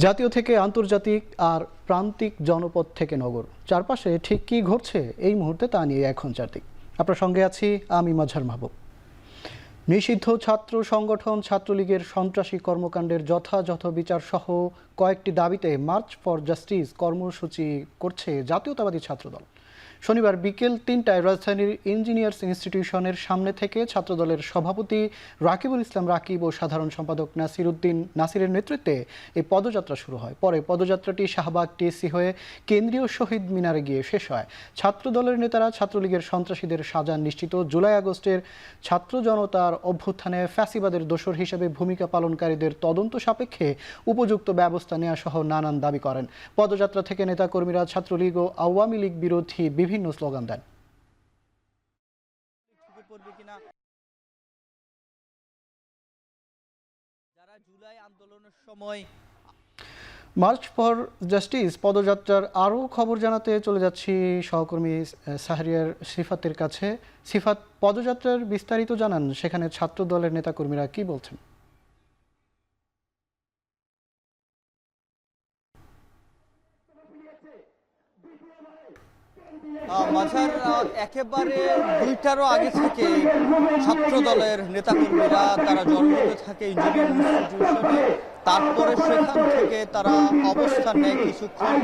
জাতীয় থেকে আন্তর্জাতিক আর প্রান্তিক জনপদ থেকে নগর, চারপাশে ঠিক কী ঘটছে এই মুহূর্তে তা নিয়ে এখন চারদিক। আপনার সঙ্গে আছি আমি মাঝার মাহবুব। নিষিদ্ধ ছাত্র সংগঠন ছাত্রলীগের সন্ত্রাসী কর্মকাণ্ডের যথাযথ বিচার সহ কয়েকটি দাবিতে মার্চ ফর জাস্টিস কর্মসূচি করছে জাতীয়তাবাদী ছাত্রদল। শনিবার বিকেল ৩টায় রাজধানীর ইঞ্জিনিয়ার্স ইনস্টিটিউশনের সামনে থেকে ছাত্রদলের সভাপতি রাকিবুল ইসলাম রাকিব ও সাধারণ সম্পাদক নাসিরের নেতৃত্বে এই পদযাত্রা শুরু হয়। পরে পদযাত্রাটি শাহবাগ টিএসসি হয়ে কেন্দ্রীয় শহীদ মিনারে গিয়ে শেষ হয়। ছাত্রদলের নেতারা ছাত্রলীগের সন্ত্রাসীদের সাজা নিশ্চিত, জুলাই আগস্টের ছাত্র জনতার অভ্যুত্থানে ফ্যাসিবাদের দোসর হিসেবে ভূমিকা পালনকারীদের তদন্ত সাপেক্ষে উপযুক্ত ব্যবস্থা নেওয়া সহ নানান দাবি করেন। পদযাত্রা থেকে নেতাকর্মীরা ছাত্রলীগ ও আওয়ামী লীগ বিরোধী বিভিন্ন স্লোগান দেন। যারা জুলাই আন্দোলনের সময় মার্চ ফর জাস্টিস পদযাত্রার আরও খবর জানাতে চলে যাচ্ছি সহকর্মী সাহরিয়ার সিফাতের কাছে। সিফাত, পদযাত্রার বিস্তারিত জানান, সেখানে ছাত্র দলের নেতাকর্মীরা কি বলছেন? মাঝার একেবারে ২টারও আগে থেকে ছাত্র দলের নেতাকর্মীরা তারা জড়ো থাকে ইঞ্জিনিয়ারিং ইনস্টিটিউশনে। তারপরে সেখান থেকে তারা অবস্থান নেয় কিছুক্ষণ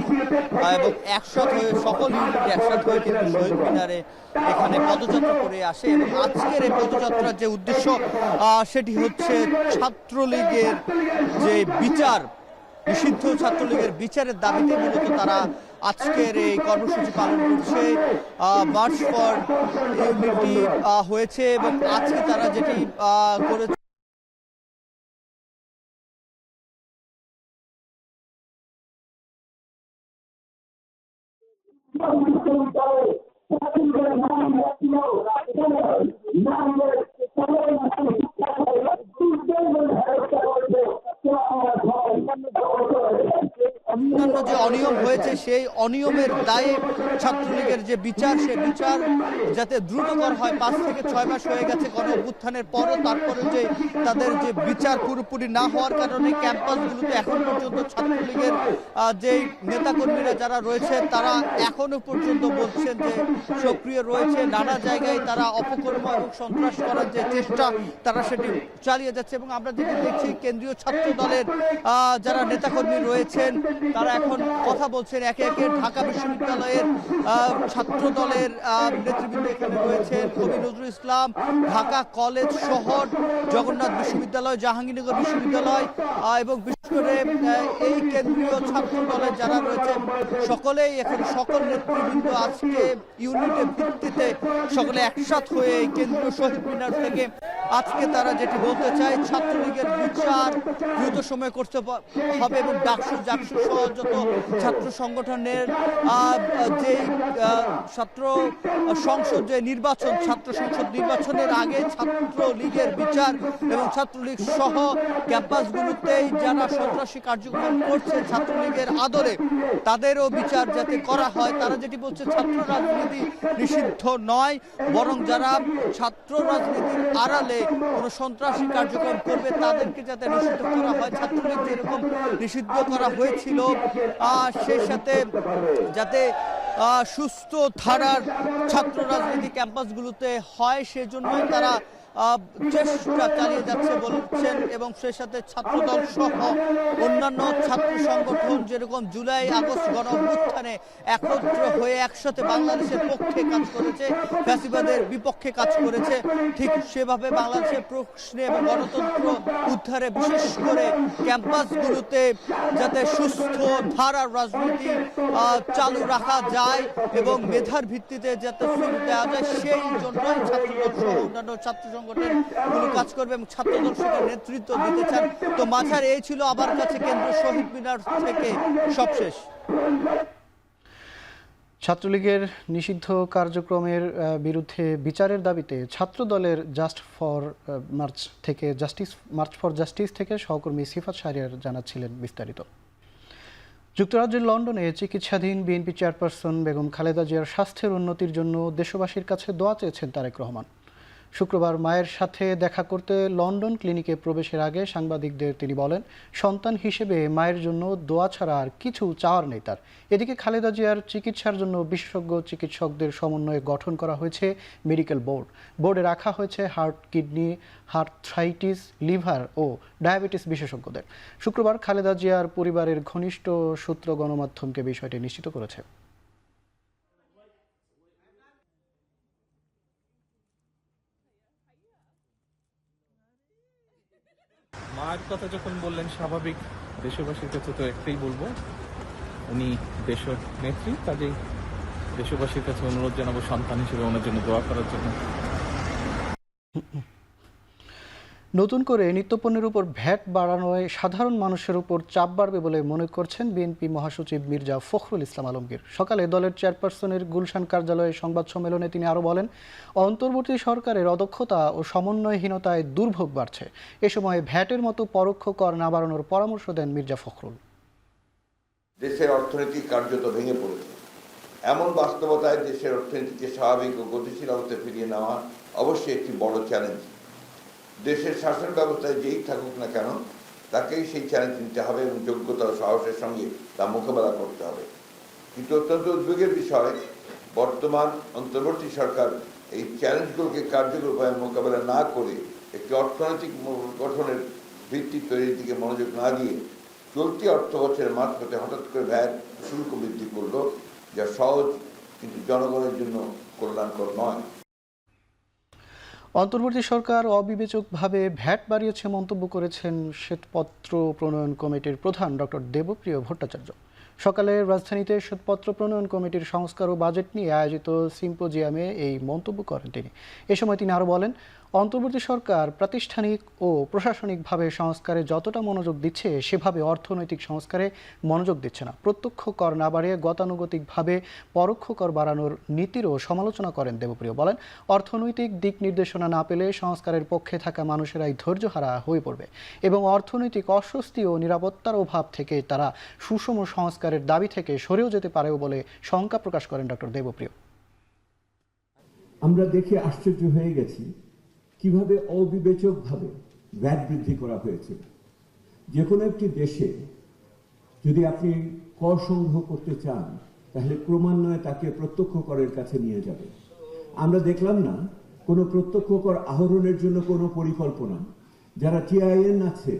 এবং একসাথ হয়ে সকল ইউনিট একসাথ হয়ে কিন্তু শহীদ মিনারে এখানে পদযাত্রা করে আসে। এবং আজকের এই পদযাত্রার যে উদ্দেশ্য সেটি হচ্ছে ছাত্রলীগের যে বিচার, নিষিদ্ধ ছাত্রলীগের বিচারের দাবিতে মূলত তারা আজকের এই কর্মসূচি পালন করছে। মার্চ ফর ইউনিটি হয়েছে এবং আজকে তারা যেটি করেছে অন্যান্য যে অনিয়ম হয়েছে সেই অনিয়মের দায়ে ছাত্রলীগের যে বিচার, সে বিচার যাতে দ্রুতকর হয়। ৫ থেকে ৬ মাস হয়ে গেছে গণ অভ্যুত্থানের পরও, তারপরে যে তাদের যে বিচার পুরোপুরি না হওয়ার কারণে ক্যাম্পাসগুলোতে এখন পর্যন্ত ছাত্রলীগের যেই নেতাকর্মীরা যারা রয়েছে তারা এখনো পর্যন্ত বলছেন যে সক্রিয় রয়েছে। নানা জায়গায় তারা অপকর্ম এবং সন্ত্রাস করার যে চেষ্টা তারা সেটি চালিয়ে যাচ্ছে। এবং আমরা যেটি দেখছি কেন্দ্রীয় ছাত্র দলের যারা নেতাকর্মী রয়েছেন তারা এখন কথা বলছেন একে একে। ঢাকা বিশ্ববিদ্যালয়ের ছাত্র দলের নেতৃবৃন্দ এখানে রয়েছেন, কবি নজরুল ইসলাম, ঢাকা কলেজ শহর, জগন্নাথ বিশ্ববিদ্যালয়, জাহাঙ্গীরনগর বিশ্ববিদ্যালয় এবং বিশেষ করে এই কেন্দ্রীয় ছাত্র দলের যারা রয়েছে সকলেই এখন সকল নেতৃবৃন্দ আজকে ইউনিটের ভিত্তিতে সকলে একসাথ হয়ে কেন্দ্রীয় শহীদ মিনার থেকে আজকে তারা যেটি বলতে চায় ছাত্রলীগের বিচার দ্রুত সময় করতে হবে এবং ডাকসু জাকসু সহ যত ছাত্র সংগঠনের যেই ছাত্র সংসদ যে নির্বাচন, ছাত্র সংসদ নির্বাচনের আগে ছাত্রলীগের বিচার এবং ছাত্রলীগ সহ ক্যাম্পাসগুলোতেই যারা সন্ত্রাসী কার্যক্রম করছে ছাত্রলীগের আদলে তাদেরও বিচার যাতে করা হয়। তারা যেটি বলছে ছাত্র রাজনীতি নিষিদ্ধ নয়, বরং যারা ছাত্র রাজনীতির আড়ালে কোনো সন্ত্রাসী কার্যক্রম করবে তাদেরকে যাতে নিষিদ্ধ করা হয়। ছাত্রলীগ যেরকম নিষিদ্ধ করা হয়েছিল সেই সাথে যাতে সুস্থ ধারার ছাত্র রাজনীতি ক্যাম্পাসগুলোতে হয় সেজন্যই তারা চেষ্টা চালিয়ে যাচ্ছে বলছেন। এবং সেই সাথে ছাত্রদল সহ অন্যান্য ছাত্র সংগঠন যেরকম জুলাই আগস্ট গণ অভ্যুত্থানে একত্র হয়ে একসাথে বাংলাদেশের পক্ষে কাজ করেছে, ফ্যাসিবাদের বিপক্ষে কাজ করেছে, ঠিক সেভাবে বাংলাদেশের প্রশ্নে এবং গণতন্ত্র উদ্ধারে বিশেষ করে ক্যাম্পাসগুলোতে যাতে সুস্থ ধারার রাজনীতি চালু রাখা যায় এবং মেধার ভিত্তিতে যাতে সুযোগ দেওয়া যায় সেই জন্যই ছাত্রদল সহ অন্যান্য ছাত্র সংগঠনগুলো কাজ করবে এবং ছাত্রদল সেটা নেতৃত্ব দিতে চান। তো মাঝার এই ছিল আমার কাছে কেন্দ্র শহীদ মিনার থেকে সবশেষ। ছাত্রলীগের নিষিদ্ধ কার্যক্রমের বিরুদ্ধে বিচারের দাবিতে ছাত্র দলের মার্চ ফর জাস্টিস থেকে সহকর্মী সিফাত শাহরিয়ার জানাচ্ছিলেন বিস্তারিত। যুক্তরাজ্যের লন্ডনে চিকিৎসাধীন বিএনপি চেয়ারপারসন বেগম খালেদা জিয়ার স্বাস্থ্যের উন্নতির জন্য দেশবাসীর কাছে দোয়া চেয়েছেন তারেক রহমান। শুক্রবার মায়ের সাথে দেখা করতে লন্ডন ক্লিনিকে প্রবেশের আগে সাংবাদিকদের তিনি বলেন, সন্তান হিসেবে মায়ের জন্য দোয়া ছাড়া আর কিছু চাওয়ার নেই তার। এদিকে খালেদা জিয়ার চিকিৎসার জন্য বিশেষজ্ঞ চিকিৎসকদের সমন্বয়ে গঠন করা হয়েছে মেডিকেল বোর্ড। বোর্ডে রাখা হয়েছে হার্ট, কিডনি, আর্থ্রাইটিস, লিভার ও ডায়াবেটিস বিশেষজ্ঞদের। শুক্রবার খালেদা জিয়ার পরিবারের ঘনিষ্ঠ সূত্র গণমাধ্যমকে বিষয়টি নিশ্চিত করেছে। মায়ের কথা যখন বললেন, স্বাভাবিক দেশবাসীর কাছে তো একটাই বলবো, উনি দেশের নেত্রী, কাজেই দেশবাসীর কাছে অনুরোধ জানাবো সন্তান হিসেবে ওনার জন্য দোয়া করার জন্য। নতুন করে নিত্যপণ্যের উপর ভ্যাট বাড়ানোয় সাধারণ মানুষের উপর চাপ বাড়বে বলে মনে করছেন বিএনপি মহাসচিব মির্জা ফখরুল ইসলাম আলমগীর। সকালে দলের চেয়ারপারসনের গুলশান কার্যালয়ে সংবাদ সম্মেলনে তিনি আরও বলেন, অন্তর্বর্তী সরকারের অদক্ষতা ও সমন্বয়হীনতায় দুর্ভোগ বাড়ছে। এ সময় ভ্যাটের মতো পরোক্ষ কর না বাড়ানোর পরামর্শ দেন মির্জা ফখরুল। দেশের অর্থনীতি কার্যত ভেঙে পড়েছে। এমন বাস্তবতায় দেশের অর্থনীতিকে স্বাভাবিক ও গতিশীল অবস্থায় ফিরিয়ে নেওয়া অবশ্যই একটি বড় চ্যালেঞ্জ। দেশের শাসন ব্যবস্থায় যেই থাকুক না কেন, তাকেই সেই চ্যালেঞ্জ নিতে হবে এবং যোগ্যতা ও সাহসের সঙ্গে তা মোকাবেলা করতে হবে। কিন্তু অত্যন্ত উদ্বেগের বিষয়, বর্তমান অন্তর্বর্তী সরকার এই চ্যালেঞ্জগুলোকে কার্যকর উপায়ে মোকাবেলা না করে একটি অর্থনৈতিক গঠনের ভিত্তি তৈরির দিকে মনোযোগ না দিয়ে চলতি অর্থ বছরের মাঝপথে হঠাৎ করে ভ্যাট শুল্ক বৃদ্ধি করল, যা সহজ কিন্তু জনগণের জন্য কল্যাণকর নয়। অন্তর্বর্তী সরকার অবিবেচকভাবে ভ্যাট বাড়িয়েছে মন্তব্য করেছেন শ্বেতপত্র প্রণয়ন কমিটির প্রধান ডক্টর দেবপ্রিয় ভট্টাচার্য। সকালে রাজধানীতে শ্বেতপত্র প্রণয়ন কমিটির সংস্কার ও বাজেট নিয়ে আয়োজিত সিম্পোজিয়ামে এই মন্তব্য করেন তিনি। এ সময় তিনি আরও বলেন, অন্তর্বর্তী সরকার প্রাতিষ্ঠানিক ও প্রশাসনিকভাবে সংস্কারে যতটা মনোযোগ দিচ্ছে, সেভাবে অর্থনৈতিক সংস্কারে মনোযোগ দিচ্ছে না। প্রত্যক্ষ কর না বাড়িয়ে গতানুগতিকভাবে পরোক্ষ কর বাড়ানোর নীতিরও সমালোচনা করেন দেবপ্রিয়। বলেন, অর্থনৈতিক দিক নির্দেশনা না পেলে সংস্কারের পক্ষে থাকা মানুষেরাই ধৈর্যহারা হয়ে পড়বে এবং অর্থনৈতিক অস্বস্তি ও নিরাপত্তার অভাব থেকে তারা সুষম সংস্কারের দাবি থেকে সরেও যেতে পারেও বলে শঙ্কা প্রকাশ করেন ডক্টর দেবপ্রিয়। আমরা দেখে আশ্চর্য হয়ে গেছি কিভাবে অবিবেচকভাবে ভ্যাট বৃদ্ধি করা হয়েছে। যে কোনো একটি দেশে যদি আপনি কর সংগ্রহ করতে চান, তাহলে ক্রমান্বয়ে তাকে প্রত্যক্ষ করের কাছে নিয়ে যাবে। আমরা দেখলাম না কোনো প্রত্যক্ষ কর আহরণের জন্য কোনো পরিকল্পনা। যারা টিআইএন আছে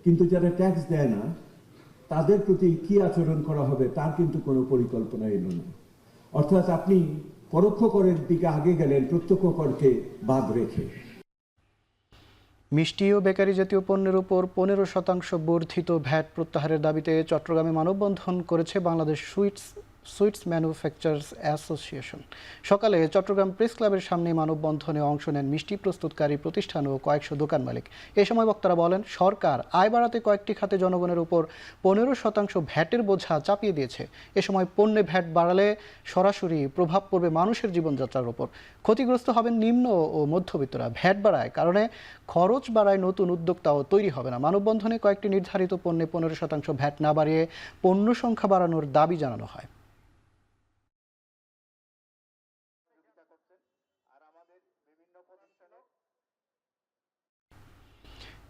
কিন্তু যারা ট্যাক্স দেয় না, তাদের প্রতি কি আচরণ করা হবে তার কিন্তু কোনো পরিকল্পনা এলো না। অর্থাৎ আপনি পরোক্ষ করের দিকে আগে গেলেন প্রত্যক্ষ করকে বাদ রেখে। মিষ্টি ও বেকারি জাতীয় পণ্যের উপর 15% বর্ধিত ভ্যাট প্রত্যাহারের দাবিতে চট্টগ্রামে মানববন্ধন করেছে বাংলাদেশ সুইটস ম্যানুফ্যাকচারার্স অ্যাসোসিয়েশন। সকালে চট্টগ্রাম প্রেস ক্লাবের সামনে মানববন্ধনে অংশ নেন মিষ্টি প্রস্তুতকারী প্রতিষ্ঠান ও কয়েকশো দোকান মালিক। এ সময় বক্তারা বলেন, সরকার আয় বাড়াতে কয়েকটি খাতে জনগণের উপর 15% ভ্যাটের বোঝা চাপিয়ে দিয়েছে। এ সময় পণ্যে ভ্যাট বাড়ালে সরাসরি প্রভাব পড়বে মানুষের জীবনযাত্রার উপর। ক্ষতিগ্রস্ত হবেন নিম্ন ও মধ্যবিত্তরা। ভ্যাট বাড়ায় কারণে খরচ বাড়ায় নতুন উদ্যোক্তাও তৈরি হবে না। মানববন্ধনে কয়েকটি নির্ধারিত পণ্যে 15% ভ্যাট না বাড়িয়ে পণ্য সংখ্যা বাড়ানোর দাবি জানানো হয়।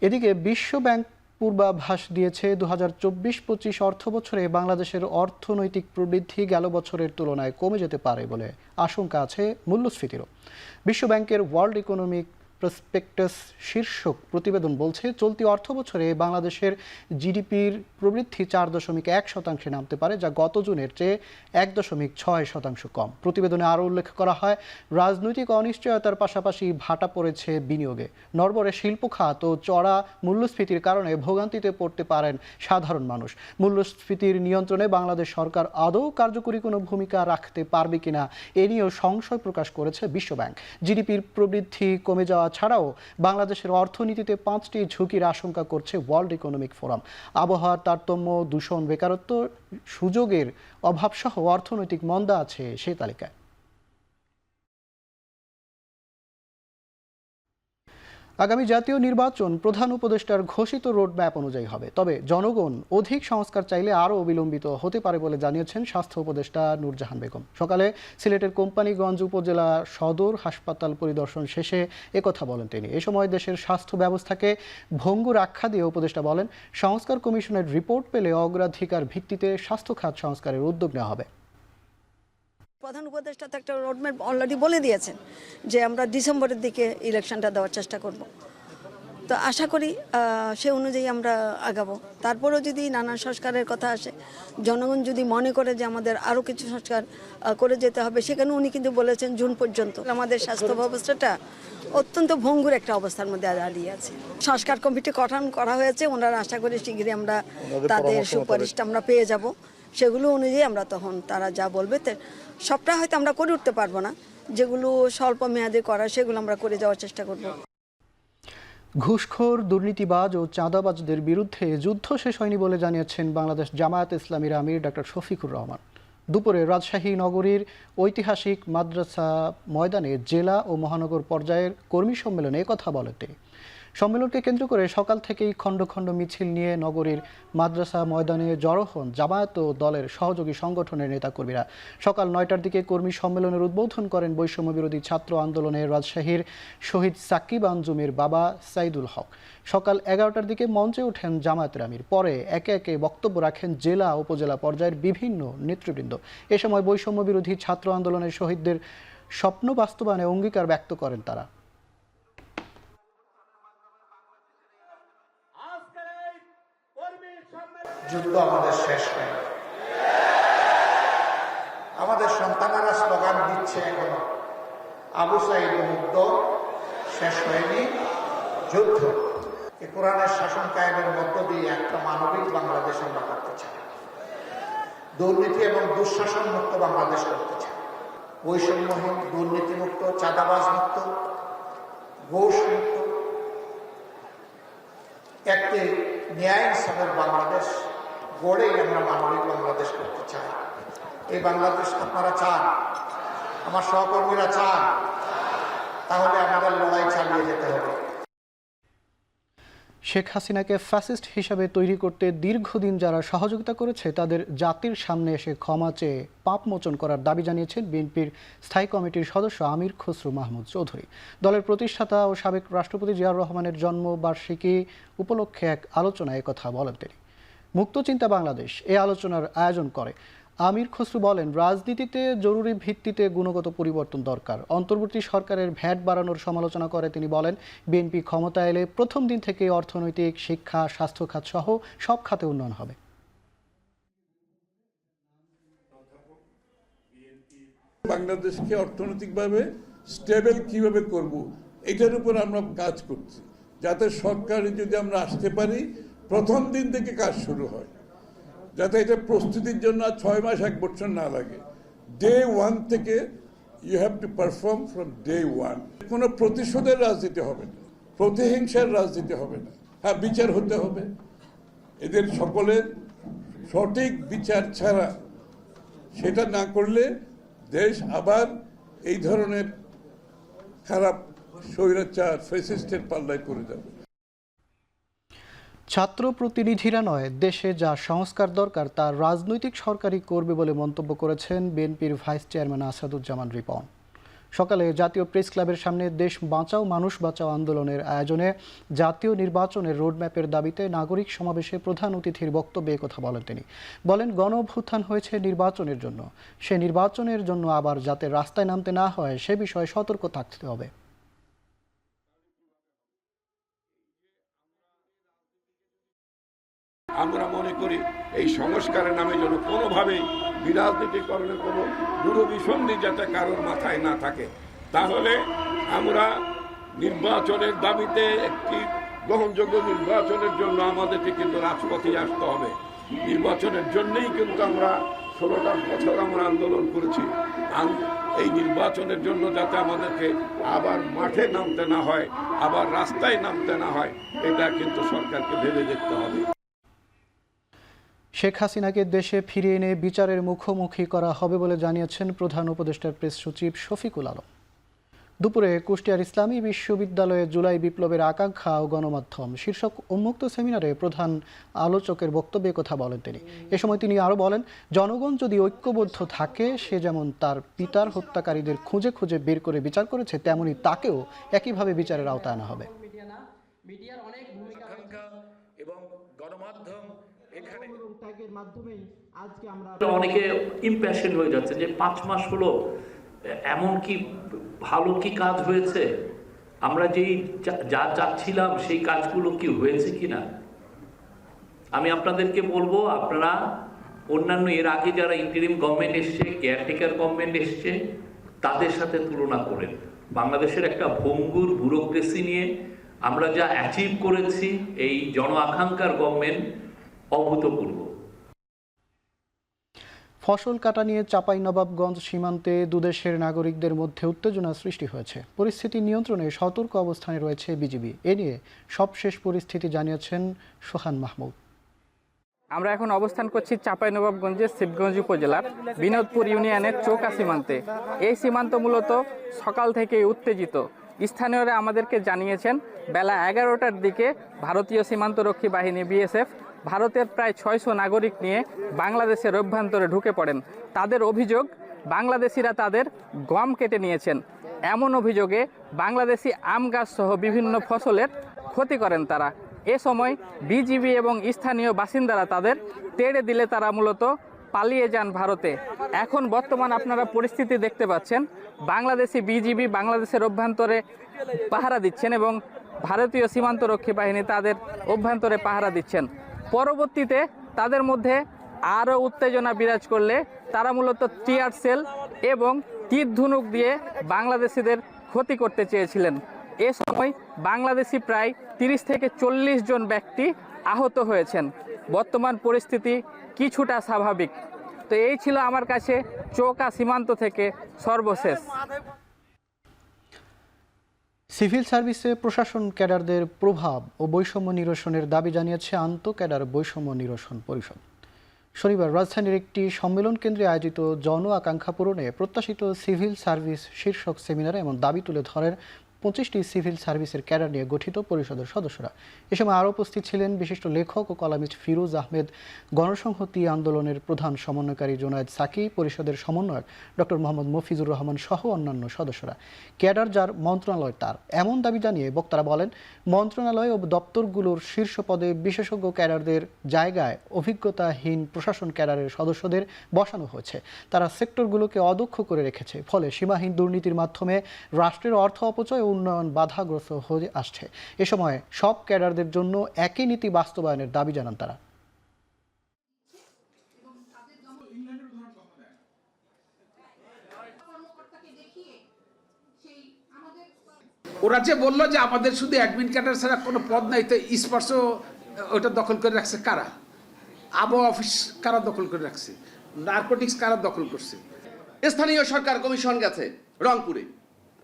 এদিকে বিশ্ব ব্যাংক পূর্বাভাস দিয়েছে 2024-25 অর্থবছরে বাংলাদেশের অর্থনৈতিক প্রবৃদ্ধি গেল বছরের তুলনায় কমে যেতে পারে বলে আশঙ্কা আছে মূল্যস্ফীতিরও। বিশ্ব ব্যাংকের ওয়ার্ল্ড ইকোনমিক প্রসপেক্টাস শীর্ষক প্রতিবেদন বলছে, চলতি অর্থবছরে বাংলাদেশের জিডিপির প্রবৃদ্ধি 4.1% নামতে পারে, যা গত জুনের চেয়ে 1.6% কম। প্রতিবেদনে আরও উল্লেখ করা হয়, রাজনৈতিক অনিশ্চয়তার পাশাপাশি ভাটা পড়েছে বিনিয়োগে। নড়বড়ে শিল্প খাত ও চড়া মূল্যস্ফীতির কারণে ভোগান্তিতে পড়তে পারেন সাধারণ মানুষ। মূল্যস্ফীতির নিয়ন্ত্রণে বাংলাদেশ সরকার আদৌ কার্যকরী কোনো ভূমিকা রাখতে পারবে কিনা এ নিয়েও সংশয় প্রকাশ করেছে বিশ্ব ব্যাংক। জিডিপির প্রবৃদ্ধি কমে যাওয়া ছাড়াও বাংলাদেশের অর্থনীতিতে 5টি ঝুঁকির আশঙ্কা করছে ওয়ার্ল্ড ইকোনমিক ফোরাম। আবহাওয়ার তারতম্য, দূষণ, বেকারত্ব, সুযোগের অভাবসহ অর্থনৈতিক মন্দা আছে সেই তালিকায়। আগামী জাতীয় নির্বাচন প্রধান উপদেষ্টার ঘোষিত রোডম্যাপ অনুযায়ী হবে, তবে জনগণ অধিক সংস্কার চাইলে আরও বিলম্বিত হতে পারে বলে জানিয়েছেন স্বাস্থ্য উপদেষ্টা নূরজাহান বেগম। সকালে সিলেটের কোম্পানীগঞ্জ উপজেলা সদর হাসপাতাল পরিদর্শন শেষে একথা বলেন তিনি। এ সময় দেশের স্বাস্থ্য ব্যবস্থাকে ভঙ্গুর আখ্যা দিয়ে উপদেষ্টা বলেন, সংস্কার কমিশনের রিপোর্ট পেলে অগ্রাধিকার ভিত্তিতে স্বাস্থ্য খাত সংস্কারের উদ্যোগ নেওয়া হবে। প্রধান উপদেষ্টা তো একটা রোডম্যাপ অলরেডি বলে দিয়েছেন যে আমরা ডিসেম্বরের দিকে ইলেকশনটা দেওয়ার চেষ্টা করব। তো আশা করি সে অনুযায়ী আমরা আগাবো। তারপরেও যদি নানা সংস্কারের কথা আসে, জনগণ যদি মনে করে যে আমাদের আরও কিছু সংস্কার করে যেতে হবে, সেখানে উনি কিন্তু বলেছেন জুন পর্যন্ত। আমাদের স্বাস্থ্য ব্যবস্থাটা অত্যন্ত ভঙ্গুর একটা অবস্থার মধ্যে দাঁড়িয়ে আছে। সংস্কার কমিটি গঠন করা হয়েছে, ওনারা আশা করি শীঘ্রই আমরা তাদের সুপারিশটা আমরা পেয়ে যাব। সেগুলো অনুযায়ী আমরা তখন তারা যা বলবে সবটা হয়তো আমরা করে উঠতে পারবো না, যেগুলো স্বল্প মেয়াদে করা সেগুলো আমরা করে যাওয়ার চেষ্টা করব। ঘুষখোর, দুর্নীতিবাজ ও চাঁদাবাজদের বিরুদ্ধে যুদ্ধ শেষ হয়নি বলে জানিয়েছেন বাংলাদেশ জামায়াতে ইসলামীর আমির ডক্টর শফিকুর রহমান। দুপুরে রাজশাহী নগরীর ঐতিহাসিক মাদ্রাসা ময়দানে জেলা ও মহানগর পর্যায়ের কর্মী সম্মেলনে একথা বলেন তিনি। সম্মেলনকে কেন্দ্র করে সকাল থেকেই খণ্ড খণ্ড মিছিল নিয়ে নগরীর মাদ্রাসা ময়দানে জড়ো হন জামায়াত ও দলের সহযোগী সংগঠনের নেতাকর্মীরা। সকাল 9টার দিকে কর্মী সম্মেলনের উদ্বোধন করেন বৈষম্য বিরোধী ছাত্র আন্দোলনের রাজশাহীর শহীদ সাকিব আঞ্জুমের বাবা সাইদুল হক। সকাল 11টার দিকে মঞ্চে ওঠেন জামায়াতের আমির। পরে একে একে বক্তব্য রাখেন জেলা উপজেলা পর্যায়ের বিভিন্ন নেতৃবৃন্দ। এ সময় বৈষম্য বিরোধী ছাত্র আন্দোলনের শহীদদের স্বপ্ন বাস্তবায়নে অঙ্গীকার ব্যক্ত করেন তারা। যুদ্ধ আমাদের শেষ হয়, আমাদের সন্তানেরা স্লোগান দিচ্ছে এখনো, আবু সাইদ মুগ্ধ, শেষ হয়নি যুদ্ধ। এই কোরআনের শাসন কায়েমের মধ্য দিয়ে একটা মানবিক বাংলাদেশ আমরা করতে চাই, দুর্নীতি এবং দুঃশাসন মুক্ত বাংলাদেশ করতে চাই, বৈষম্যহীন, দুর্নীতি মুক্ত, চাঁদাবাজ মুক্ত, ঘুষ মুক্ত, একটি ন্যায় ইনসাফের বাংলাদেশ গড়েই আমরা মানবিক বাংলাদেশ করতে চাই। এই বাংলাদেশ আপনারা চান, আমার সহকর্মীরা চান, তাহলে আমাদের লড়াই চালিয়ে যেতে হবে। শেখ হাসিনাকে ফ্যাসিস্ট হিসাবে তৈরি করতে দীর্ঘদিন যারা সহযোগিতা করেছে তাদের জাতির সামনে এসে ক্ষমা চেয়ে পাপ মোচন করার দাবি জানিয়েছেন বিএনপির স্থায়ী কমিটির সদস্য আমির খসরু মাহমুদ চৌধুরী। দলের প্রতিষ্ঠাতা ও সাবেক রাষ্ট্রপতি জিয়াউর রহমানের জন্মবার্ষিকী উপলক্ষে এক আলোচনায় কথা বলেন তিনি। মুক্ত চিন্তা বাংলাদেশ এ আলোচনার আয়োজন করে। আমির খসরু বলেন, রাজনীতিতে জরুরি ভিত্তিতে গুণগত পরিবর্তন দরকার। অন্তর্বর্তী সরকারের ভ্যাট বাড়ানোর সমালোচনা করে তিনি বলেন, বিএনপি ক্ষমতা এলে প্রথম দিন থেকে অর্থনৈতিক, শিক্ষা, স্বাস্থ্য খাত সহ সব খাতে উন্নয়ন হবে। বাংলাদেশকে অর্থনৈতিকভাবে স্টেবল কিভাবে করব, এটার উপর আমরা কাজ করছি, যাতে সরকারে যদি আমরা আসতে পারি প্রথম দিন থেকে কাজ শুরু হয়, যাতে এটা প্রস্তুতির জন্য 6 মাস 1 বছর না লাগে। ডে 1 থেকে you have to perform from day 1। কোনো প্রতিশোধের রাজনীতি হবে না, প্রতিহিংসার রাজনীতি হবে না। হ্যাঁ, বিচার হতে হবে, এদের সকলের সঠিক বিচার ছাড়া সেটা না করলে দেশ আবার এই ধরনের খারাপ স্বৈরাচার ফ্যাসিস্টের পাল্লায় পড়ে যাবে। ছাত্র প্রতিনিধিরা নয়, দেশে যা সংস্কার দরকার তা রাজনৈতিক সরকারই করবে বলে মন্তব্য করেছেন বিএনপির ভাইস চেয়ারম্যান আসাদুজ্জামান রিপন। সকালে জাতীয় প্রেস ক্লাবের সামনে দেশ বাঁচাও মানুষ বাঁচাও আন্দোলনের আয়োজনে জাতীয় নির্বাচনের রোডম্যাপের দাবিতে নাগরিক সমাবেশে প্রধান অতিথির বক্তব্যে কথা বলেন তিনি। বলেন, গণ অভ্যুত্থান হয়েছে নির্বাচনের জন্য, সে নির্বাচনের জন্য আবার যাতে রাস্তায় নামতে না হয় সে বিষয়ে সতর্ক থাকতে হবে। আমরা মনে করি এই সংস্কারের নামে যেন কোনোভাবেই বিরাজনীতিকরণের কোনো দূরভিসন্ধি যাতে কারোর মাথায় না থাকে। তাহলে আমরা নির্বাচনের দাবিতে একটি গ্রহণযোগ্য নির্বাচনের জন্য আমাদেরকে কিন্তু রাজপথে আসতে হবে। নির্বাচনের জন্যই কিন্তু আমরা 16টা বছর আমরা আন্দোলন করেছি। এই নির্বাচনের জন্য যাতে আমাদেরকে আবার মাঠে নামতে না হয়, আবার রাস্তায় নামতে না হয়, এটা কিন্তু সরকারকে ভেবে দেখতে হবে। শেখ হাসিনাকে দেশে ফিরিয়ে এনে বিচারের মুখোমুখি করা হবে বলে জানিয়েছেন প্রধান উপদেষ্টার প্রেস সচিব শফিকুল আলম। দুপুরে কুষ্টিয়ার ইসলামী বিশ্ববিদ্যালয়ে জুলাই বিপ্লবের আকাঙ্ক্ষা ও গণমাধ্যম শীর্ষক উন্মুক্ত সেমিনারে প্রধান আলোচকের বক্তব্যে কথা বলেন তিনি। এ সময় তিনি আরও বলেন, জনগণ যদি ঐক্যবদ্ধ থাকে, সে যেমন তার পিতার হত্যাকারীদের খুঁজে খুঁজে বের করে বিচার করেছে, তেমনি তাকেও একইভাবে বিচারের আওতায় আনা হবে। অনেকে ইম্প্যাশন হয়ে যাচ্ছে যে 5 মাস হলো এমন কি ভালো কি কাজ হয়েছে, আমরা যেই যা চাচ্ছিলাম সেই কাজগুলো কি হয়েছে কিনা। আমি আপনাদেরকে বলবো, আপনারা অন্যান্য এর আগে যারা ইন্টারিম গভর্নমেন্ট এসছে, কেয়ারটেকার গভর্নমেন্ট এসছে, তাদের সাথে তুলনা করেন। বাংলাদেশের একটা ভঙ্গুর ব্যুরোক্রেসি নিয়ে আমরা যা অ্যাচিভ করেছি, এই জন আকাঙ্ক্ষার গভর্নমেন্ট অভূতপূর্ব। ফসল কাটা নিয়ে চাঁপাইনবাবগঞ্জ সীমান্তে দুদেশের নাগরিকদের মধ্যে উত্তেজনা সৃষ্টি হয়েছে। পরিস্থিতি নিয়ন্ত্রণে সতর্ক অবস্থানে রয়েছে বিজিবি। এ নিয়ে সবশেষ পরিস্থিতি জানিয়েছেন সোহান মাহমুদ। আমরা এখন অবস্থান করছি চাঁপাইনবাবগঞ্জের শিবগঞ্জ উপজেলার বিনোদপুর ইউনিয়নের চৌকা সীমান্তে। এই সীমান্ত মূলত সকাল থেকেই উত্তেজিত। স্থানীয়রা আমাদেরকে জানিয়েছেন, বেলা 11টার দিকে ভারতীয় সীমান্তরক্ষী বাহিনী বিএসএফ ভারতের প্রায় 600 নাগরিক নিয়ে বাংলাদেশের অভ্যন্তরে ঢুকে পড়েন। তাদের অভিযোগ, বাংলাদেশিরা তাদের গম কেটে নিয়েছেন। এমন অভিযোগে বাংলাদেশি আম গাছ সহ বিভিন্ন ফসলের ক্ষতি করেন তারা। এ সময় বিজিবি এবং স্থানীয় বাসিন্দারা তাদের তেড়ে দিলে তারা মূলত পালিয়ে যান ভারতে। এখন বর্তমান আপনারা পরিস্থিতি দেখতে পাচ্ছেন, বাংলাদেশি বিজিবি বাংলাদেশের অভ্যন্তরে পাহারা দিচ্ছেন এবং ভারতীয় সীমান্তরক্ষী বাহিনী তাদের অভ্যন্তরে পাহারা দিচ্ছেন। পরবর্তীতে তাদের মধ্যে আরও উত্তেজনা বিরাজ করলে তারা মূলত টিয়ার সেল এবং তীর ধনুক দিয়ে বাংলাদেশিদের ক্ষতি করতে চেয়েছিলেন। এ সময় বাংলাদেশি প্রায় 30 থেকে 40 জন ব্যক্তি আহত হয়েছেন। বর্তমান পরিস্থিতি কিছুটা স্বাভাবিক। তো এই ছিল আমার কাছে চৌকা সীমান্ত থেকে সর্বশেষ। সিভিল সার্ভিসে প্রশাসন ক্যাডারদের প্রভাব ও বৈষম্য নিরসনের দাবি জানিয়েছে আন্তঃক্যাডার বৈষম্য নিরসন পরিষদ। শনিবার রাজধানীর একটি সম্মেলন কেন্দ্রে আয়োজিত জন আকাঙ্ক্ষা পূরণে প্রত্যাশিত সিভিল সার্ভিস শীর্ষক সেমিনারে এমন দাবি তুলে ধরেন 25টি সিভিল সার্ভিসের ক্যাডার নিয়ে গঠিত পরিষদের সদস্যরা। এ সময় আরও উপস্থিত ছিলেন বিশিষ্ট লেখক ও কলামিস্ট ফিরোজ আহমেদ, গণসংহতি আন্দোলনের প্রধান সমন্বয়কারী জোনায়েদ সাকি, পরিষদের সমন্বয়ক ডক্টর মোহাম্মদ মফিজুর রহমান সহ অন্যান্য সদস্যরা। ক্যাডার যার মন্ত্রণালয় তার, এমন দাবি জানিয়ে বক্তারা বলেন, মন্ত্রণালয় ও দপ্তরগুলোর শীর্ষ পদে বিশেষজ্ঞ ক্যাডারদের জায়গায় অভিজ্ঞতাহীন প্রশাসন ক্যাডারের সদস্যদের বসানো হয়েছে। তারা সেক্টরগুলোকে অদক্ষ করে রেখেছে। ফলে সীমাহীন দুর্নীতির মাধ্যমে রাষ্ট্রের অর্থ অপচয় উন্নয়ন বাধাগ্রস্ত হয়ে আসছে। এ সময় সব ক্যাডারদের জন্য একই নীতি বাস্তবায়নের দাবি জানান তারা। ওরা যে বললো যে আমাদের শুধু অ্যাডমিন ক্যাডার ছাড়া কোনো পদ নাই, তো স্পর্শ ওটা দখল করে রাখছে কারা? আবহাওয়া অফিস কারা দখল করে রাখছে? নার্কোটিক্স কারা দখল করছে? স্থানীয় সরকার কমিশন গেছে রংপুরে,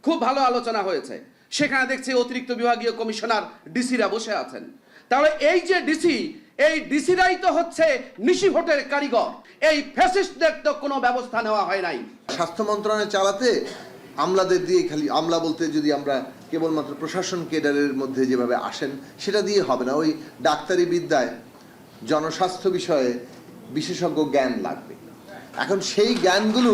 খুব ভালো আলোচনা হয়েছে। সেখানে দেখছি অতিরিক্ত বিভাগীয় কমিশনার ডিসিরা বসে আছেন। তাহলে এই যে ডিসি, এই ডিসিরাই তো হচ্ছে নিশি ভোটের কারিগর। এই ফ্যাসিস্টদের তো কোনো ব্যবস্থা নেওয়া হয় নাই। স্বাস্থ্য মন্ত্রণালয় চালাতে আমলাদের দিয়ে, খালি আমলা বলতে যদি আমরা কেবলমাত্র প্রশাসন কেডারের মধ্যে যেভাবে আসেন সেটা দিয়ে হবে না। ওই ডাক্তারি বিদ্যায় জনস্বাস্থ্য বিষয়ে বিশেষজ্ঞ জ্ঞান লাগবে। এখন সেই জ্ঞানগুলো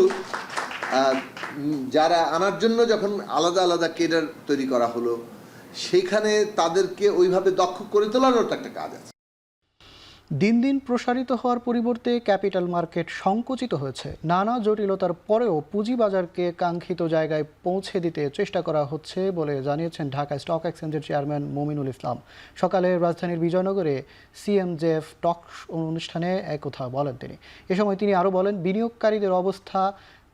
যারা আনার জন্য যখন আলাদা আলাদা কেডার তৈরি করা হলো, সেখানে তাদেরকে ওইভাবে দক্ষ করে তোলারও একটা কাজ আছে। দিন দিন প্রসারিত হওয়ার পরিবর্তে ক্যাপিটাল মার্কেট সংকুচিত হয়েছে। নানা জটিলতার পরেও পুঁজিবাজারকে কাঙ্ক্ষিত জায়গায় পৌঁছে দিতে চেষ্টা করা হচ্ছে বলে জানিয়েছেন ঢাকা স্টক এক্সচেঞ্জের চেয়ারম্যান মমিনুল ইসলাম। সকালে রাজধানীর বিজয়নগরে সিএমজেএফ টক অনুষ্ঠানে একথা বলেন তিনি। এ সময় তিনি আরও বলেন,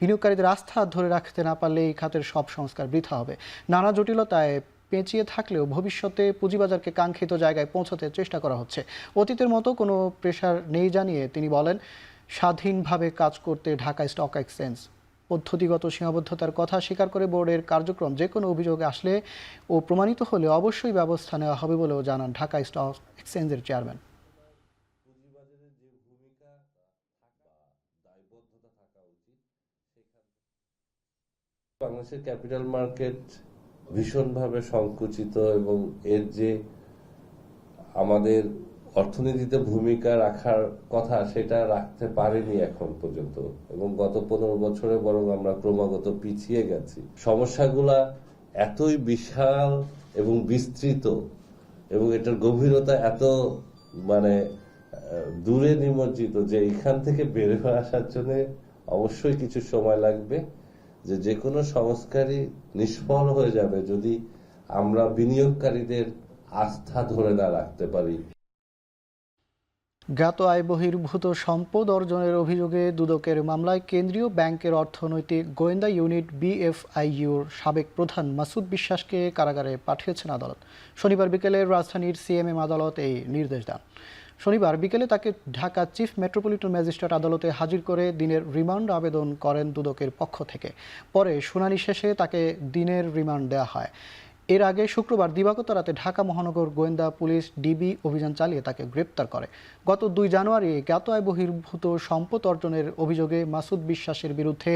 বিনিয়োগকারীদের আস্থা ধরে রাখতে না পারলে এই খাতের সব সংস্কার বৃথা হবে। নানা জটিলতায় পেঁচিয়ে থাকলেও ভবিষ্যতে পুঁজিবাজারকে কাঙ্ক্ষিত জায়গায় পৌঁছাতে চেষ্টা করা হচ্ছে। অতীতের মতো কোনো প্রেশার নেই জানিয়ে তিনি বলেন, স্বাধীনভাবে কাজ করতে ঢাকা স্টক এক্সচেঞ্জ পদ্ধতিগত সীমাবদ্ধতার কথা স্বীকার করে বোর্ডের কার্যক্রম যে কোনো অভিযোগ আসলে ও প্রমাণিত হলে অবশ্যই ব্যবস্থা নেওয়া হবে বলেও জানান ঢাকা স্টক এক্সচেঞ্জের চেয়ারম্যান। বাংলাদেশের ক্যাপিটাল মার্কেট ভীষণভাবে সংকুচিত এবং এর যে আমাদের অর্থনীতিতে ভূমিকা রাখার কথা সেটা রাখতে পারেনি এখন পর্যন্ত, এবং গত 15 বছরে বরং আমরা ক্রমাগত পিছিয়ে গেছি। সমস্যাগুলা এতই বিশাল এবং বিস্তৃত এবং এটার গভীরতা এত দূরে নিমজ্জিত যে এখান থেকে বের হয়ে আসার জন্য অবশ্যই কিছু সময় লাগবে। যে কোনো সংস্কারই নিষ্ফল হয়ে যাবে যদি আমরা বিনিয়োগকারীদের আস্থা ধরে না রাখতে পারি। জ্ঞাত আয় বহির্ভূত সম্পদ অর্জনের অভিযোগে দুদকের মামলায় কেন্দ্রীয় ব্যাংকের অর্থনৈতিক গোয়েন্দা ইউনিট BFIUর সাবেক প্রধান মাসুদ বিশ্বাসকে কারাগারে পাঠিয়েছেন আদালত। শনিবার বিকেলে রাজধানীর CMM আদালত এই নির্দেশ দেন। শনিবার বিকেলে তাকে ঢাকা চিফ মেট্রোপলিটন ম্যাজিস্ট্রেট আদালতে হাজির করে দিনের রিমান্ড আবেদন করেন দুদকের পক্ষ থেকে। পরে শুনানি শেষে তাকে দিনের রিমান্ড দেওয়া হয়। এর আগে শুক্রবার দিবাগত রাতে ঢাকা মহানগর গোয়েন্দা পুলিশ DB অভিযান চালিয়ে তাকে গ্রেপ্তার করে। গত 2 জানুয়ারি জ্ঞাত আয় বহির্ভূত সম্পদ অর্জনের অভিযোগে মাসুদ বিশ্বাসের বিরুদ্ধে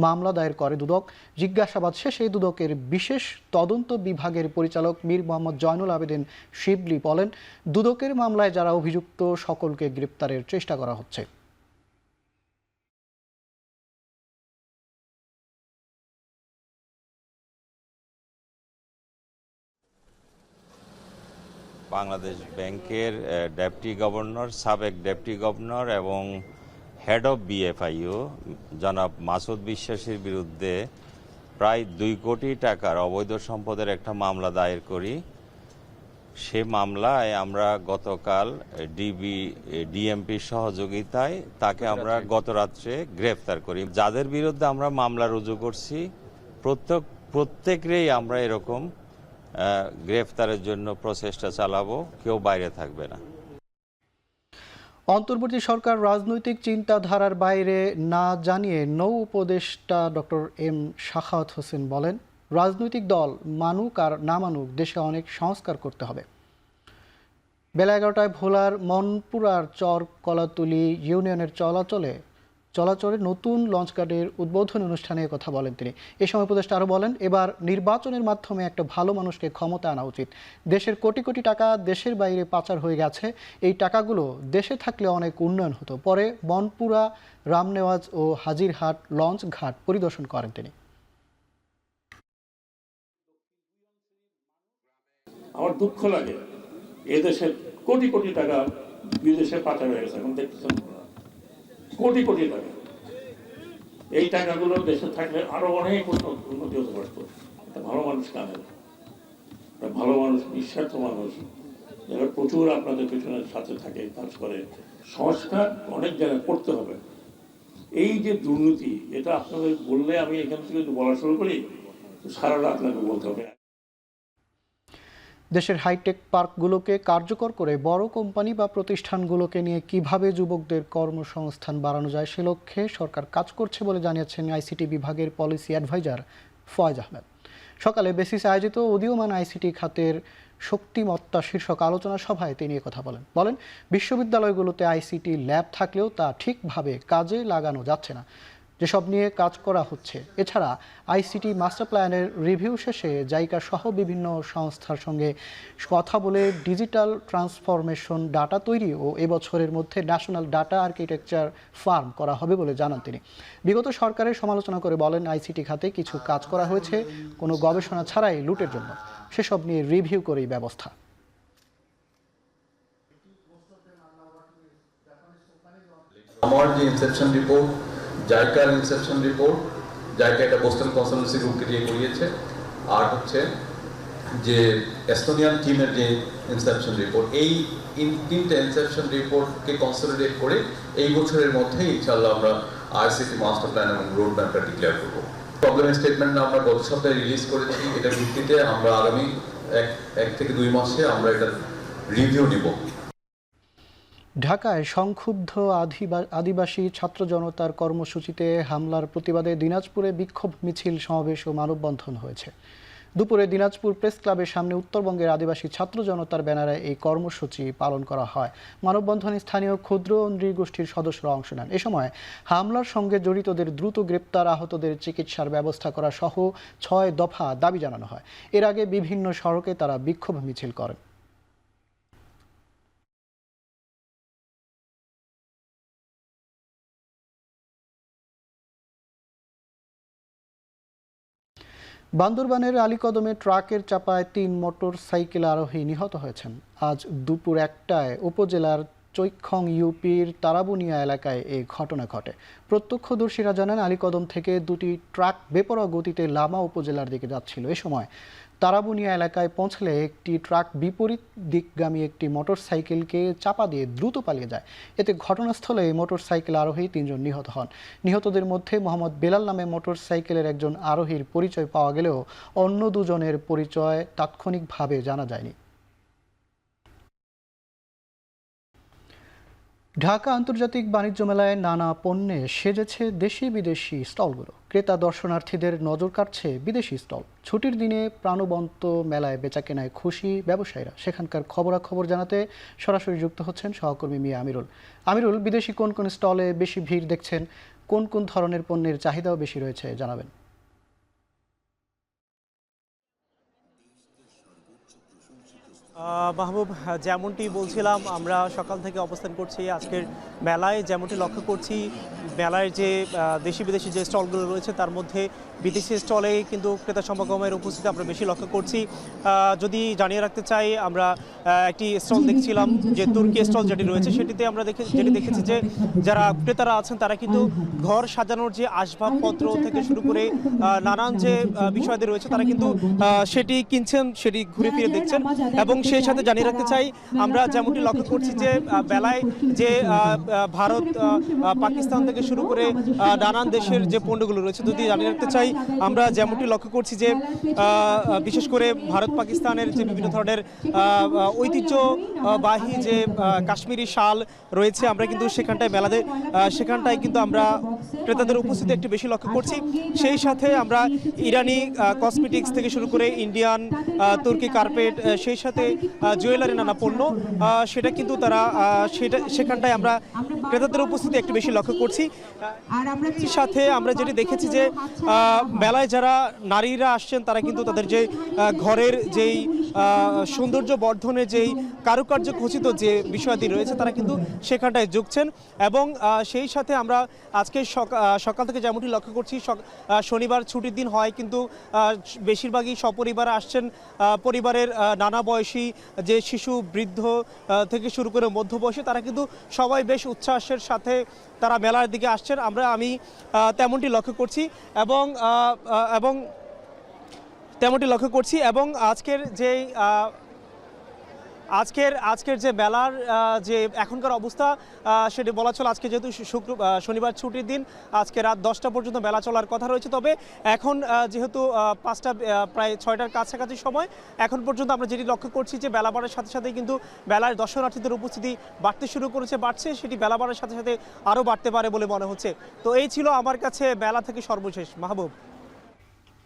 মামলা দায়ের করে দুদক। জিজ্ঞাসাবাদ শেষে দুদকের বিশেষ তদন্ত বিভাগের পরিচালক মীর মোহাম্মদ জয়নুল আবেদিন শিবলি বলেন, দুদকের মামলায় যারা অভিযুক্ত সকলকে গ্রেপ্তারের চেষ্টা করা হচ্ছে। বাংলাদেশ ব্যাংকের ডেপুটি গভর্নর, সাবেক ডেপুটি গভর্নর এবং হেড অফ BFIU জনাব মাসুদ বিশ্বাসের বিরুদ্ধে প্রায় 2 কোটি টাকার অবৈধ সম্পদের একটা মামলা দায়ের করি। সে মামলায় আমরা গতকাল DMPর সহযোগিতায় তাকে আমরা গত রাত্রে গ্রেফতার করি। যাদের বিরুদ্ধে আমরা মামলা রুজু করছি প্রত্যেকেরই আমরা এরকম গ্রেফতারের জন্য প্রচেষ্টা চালাবো, কেউ বাইরে থাকবে না। অন্তর্বর্তী সরকার রাজনৈতিক চিন্তাধারার বাইরে না জানিয়ে নৌ উপদেষ্টা ডক্টর M শাখাওয়াত হোসেন বলেন, রাজনৈতিক দল মানুক আর না মানুক দেশে অনেক সংস্কার করতে হবে। বেলা 11টায় ভোলার মনপুরার চর কলাতুলি ইউনিয়নের চলাচলে নতুন লঞ্চঘাটের উদ্বোধনী অনুষ্ঠানে কথা বলেন তিনি। এ সময় উপদেষ্টা আরও বলেন, এবার নির্বাচনের মাধ্যমে একটা ভালো মানুষকে ক্ষমতা আনা উচিত। দেশের কোটি কোটি টাকা দেশের বাইরে পাচার হয়ে গেছে, এই টাকাগুলো দেশে থাকলে অনেক উন্নয়ন হতো। পরে মনপুরা, রামনেওয়াজ ও হাজিরহাট লঞ্চ ঘাট পরিদর্শন করেন তিনি। আমার দুঃখ লাগে, এদেশের কোটি কোটি টাকা বিদেশে পাচার হয়ে গেছে। এখন দেখতেছেন কোটি কোটি টাকা, এই টাকাগুলো দেশে থাকলে আরো অনেক উন্নতি হতে পারত। একটা ভালো মানুষ কানে, একটা ভালো মানুষ, নিঃস্বার্থ মানুষ, যারা প্রচুর আপনাদের পেছনের সাথে থাকে, কাজ করে। সংস্কার অনেক জায়গায় করতে হবে। এই যে দুর্নীতি, এটা আপনাদের বললে আমি এখান থেকে বলা শুরু করি, সারা রাত আপনাকে বলতে হবে। দেশের হাইটেক পার্কগুলোকে কার্যকর করে বড় কোম্পানি বা প্রতিষ্ঠানগুলোকে নিয়ে কিভাবে যুবকদের কর্মসংস্থান বাড়ানো যায় সে লক্ষ্যে সরকার কাজ করছে বলে জানিয়েছেন ICT বিভাগের পলিসি অ্যাডভাইজার ফয়েজ আহমেদ। সকালে বেসিস আয়োজিত উদীয়মান ICT খাতের শক্তিমত্তা শীর্ষক আলোচনা সভায় তিনি কথা বলেন, বিশ্ববিদ্যালয়গুলোতে ICT ল্যাব থাকলেও তা ঠিকভাবে কাজে লাগানো যাচ্ছে না, যেসব নিয়ে কাজ করা হচ্ছে। এছাড়া ICT মাস্টার প্ল্যানের রিভিউ শেষে জাইকা সহ বিভিন্ন সংস্থার সঙ্গে কথা বলে ডিজিটাল ট্রান্সফরমেশন ডাটা তৈরি ও এবছরের মধ্যে ন্যাশনাল ডাটা আর্কিটেকচার ফার্ম করা হবে বলে জানান তিনি। বিগত সরকারের সমালোচনা করে বলেন, ICT খাতে কিছু কাজ করা হয়েছে কোনো গবেষণা ছাড়াই লুটের জন্য, সেসব নিয়ে রিভিউ করেই ব্যবস্থা। আমার যে ইনসেপশন রিপোর্ট, জাইকার ইনসেপশন রিপোর্ট, জাইকা একটা বোস্টন কনসালটেন্সি গ্রুপকে দিয়ে করিয়েছে, আর হচ্ছে যে এস্তোনিয়ান টিমের যে ইনসেপশন রিপোর্ট, এই তিনটে ইনসেপশন রিপোর্টকে কনসলিডেট করে এই বছরের মধ্যে ইনশাআল্লাহ আমরা ICT মাস্টার প্ল্যান এবং রোড ম্যাপটা ডিক্লেয়ার করবো। প্রবলেমের স্টেটমেন্টটা আমরা গত সপ্তাহে রিলিজ করেছি। এটার ভিত্তিতে আমরা আগামী 1 থেকে 2 মাসে আমরা এটা রিভিউ নিব। ঢাকায় সংক্ষুব্ধ আদিবাসী ছাত্র জনতার কর্মসূচিতে হামলার প্রতিবাদে দিনাজপুরে বিক্ষোভ মিছিল, সমাবেশ ও মানববন্ধন হয়েছে। দুপুরে দিনাজপুর প্রেস ক্লাবের সামনে উত্তরবঙ্গের আদিবাসী ছাত্র জনতার ব্যানারে এই কর্মসূচি পালন করা হয়। মানববন্ধনে স্থানীয় ক্ষুদ্র নৃগোষ্ঠীর সদস্যরা অংশ নেন। এ সময় হামলার সঙ্গে জড়িতদের দ্রুত গ্রেপ্তার, আহতদের চিকিৎসার ব্যবস্থা করা সহ ৬ দফা দাবি জানানো হয়। এর আগে বিভিন্ন সড়কে তারা বিক্ষোভ মিছিল করেন। বান্দরবানের আলীকদমে ট্রাকের চাপায় ৩ মোটর সাইকেল আরোহী নিহত হয়েছেন। আজ দুপুর ১টায় উপজেলার চৈখং ইউপির তারাবুনিয়া এলাকায় এই ঘটনা ঘটে। প্রত্যক্ষদর্শীরা জানান, আলীকদম থেকে দুটি ট্রাক বেপরোয়া গতিতে লামা উপজেলার দিকে যাচ্ছিল। এ সময় তারাবুনিয়া এলাকায় পৌঁছলে একটি ট্রাক বিপরীত দিকগামী একটি মোটরসাইকেলকে চাপা দিয়ে দ্রুত পালিয়ে যায়। এতে ঘটনাস্থলে মোটরসাইকেল আরোহী ৩ জন নিহত হন। নিহতদের মধ্যে মোহাম্মদ বেলাল নামে মোটরসাইকেলের একজন আরোহীর পরিচয় পাওয়া গেলেও অন্য 2 জনের পরিচয় তাৎক্ষণিকভাবে জানা যায়নি। ঢাকা আন্তর্জাতিক বাণিজ্য মেলায় নানা পণ্যে সেজেছে দেশি বিদেশি স্টলগুলো। ক্রেতা দর্শনার্থীদের নজর কাটছে বিদেশি স্টল। ছুটির দিনে প্রাণবন্ত মেলায় বেচাকেনায় খুশি ব্যবসায়ীরা। সেখানকার খবরাখবর জানাতে সরাসরি যুক্ত হচ্ছেন সহকর্মী মিয়া আমিরুল। বিদেশি কোন কোন স্টলে বেশি ভিড় দেখছেন, কোন কোন ধরনের পণ্যের চাহিদাও বেশি রয়েছে জানাবেন। মাহবুব, যেমনটি বলছিলাম, আমরা সকাল থেকে অবস্থান করছি আজকের মেলায়। যেমনটি লক্ষ্য করছি, মেলায় যে দেশি বিদেশি যে স্টলগুলো রয়েছে তার মধ্যে বিদেশি স্টলে কিন্তু ক্রেতা সমাগমের উপস্থিতি আমরা বেশি লক্ষ্য করছি। যদি জানিয়ে রাখতে চাই, আমরা একটি স্টল দেখছিলাম যে তুর্কি স্টল যেটি রয়েছে, সেটিতে আমরা যেটি দেখেছি যে যারা ক্রেতারা আছেন তারা কিন্তু ঘর সাজানোর যে আসবাবপত্র থেকে শুরু করে নানান যে বিষয়দের রয়েছে তারা কিন্তু সেটি কিনছেন, সেটি ঘুরে ফিরে দেখছেন। এবং সেই সাথে জানিয়ে রাখতে চাই, আমরা যেমনটি লক্ষ্য করছি যে বেলায় যে ভারত, পাকিস্তান থেকে শুরু করে নানান দেশের যে পণ্যগুলো রয়েছে, যদি জানিয়ে রাখতে চাই, আমরা যেমনটি লক্ষ্য করছি যে বিশেষ করে ভারত পাকিস্তানের যে বিভিন্ন ধরনের ঐতিহ্যবাহী যে কাশ্মীরি শাল রয়েছে, আমরা কিন্তু সেখানটায় কিন্তু আমরা ক্রেতাদের উপস্থিতি একটু বেশি লক্ষ্য করছি। সেই সাথে আমরা ইরানি কসমেটিক্স থেকে শুরু করে ইন্ডিয়ান, তুর্কি কার্পেট, সেই সাথে জুয়েলারি নানা পণ্য, সেটা কিন্তু তারা সেখানটায় আমরা ক্রেতাদের উপস্থিতি একটু বেশি লক্ষ্য করছি। সাথে আমরা যেটি দেখেছি যে মেলায় যারা নারীরা আসছেন তারা কিন্তু তাদের যে ঘরের যেই সৌন্দর্য বর্ধনের যেই কারুকার্য খচিত যে বিষয়াদি রয়েছে তারা কিন্তু সেখানটায় যুগছেন। এবং সেই সাথে আমরা আজকে সকাল থেকে যেমনটি লক্ষ্য করছি, শনিবার ছুটির দিন হয়, কিন্তু বেশিরভাগই সপরিবার আসছেন। পরিবারের নানা বয়সী যে শিশু, বৃদ্ধ থেকে শুরু করে মধ্যবয়সী, তারা কিন্তু সবাই বেশ উচ্ছ্বাসের সাথে তারা মেলার দিকে আসছেন, আমি তেমনটি লক্ষ্য করছি। এবং তেমনটি লক্ষ্য করছি। এবং আজকের যে মেলার যে এখনকার অবস্থা, সেটি বলা চলে, আজকে যেহেতু শনিবার ছুটির দিন, আজকে রাত 10টা পর্যন্ত মেলা চলার কথা রয়েছে। তবে এখন যেহেতু 5টা প্রায় 6টার কাছাকাছি সময়, এখন পর্যন্ত আমরা যেটি লক্ষ্য করছি যে বেলা বাড়ার সাথে সাথে কিন্তু মেলার দর্শনার্থীদের উপস্থিতি বাড়তে শুরু বাড়ছে, সেটি বেলা বাড়ার সাথে সাথে আরও বাড়তে পারে বলে মনে হচ্ছে। তো এই ছিল আমার কাছে মেলা থেকে সর্বশেষ। মাহবুব।